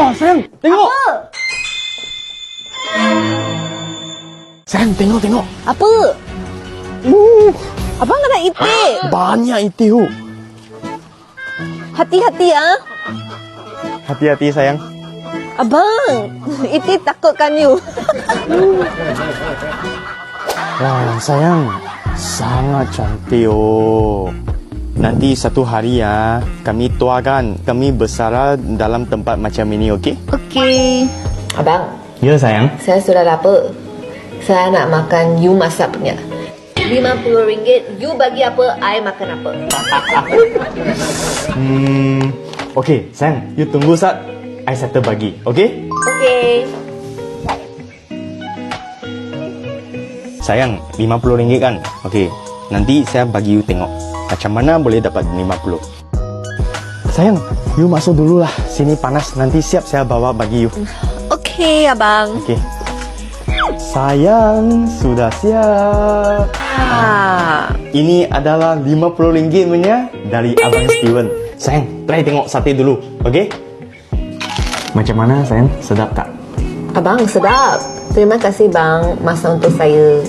Wah, sayang, tengok. Apa? Sayang, tengok. Apa? Abang kena itik. Banyak itu. Hati-hati ah. Hati-hati, sayang. Abang, itik takutkan you. Wah, sayang. Sangat cantik, oh. Nanti satu hari ya, kami tuakan, kami bersara dalam tempat macam ini, okey? Okey. Abang, Ya, sayang. saya sudah lapar. Saya nak makan you masak punya. RM50, you bagi apa, I makan apa. Okey, sayang. You tunggu saat I settle bagi, okey? Okey. Sayang, RM50 kan? Okey, nanti saya bagi you tengok macam mana boleh dapat 50. Sayang, you masuk dulu lah. Sini panas, nanti siap saya bawa bagi you. Okey, abang. Okey. Sayang, sudah siap. Ini adalah RM50 punya dari Abang Steven. Sayang, try tengok sate dulu, okey? Macam mana, sayang? Sedap tak? Abang, sedap. Terima kasih bang, masa untuk saya.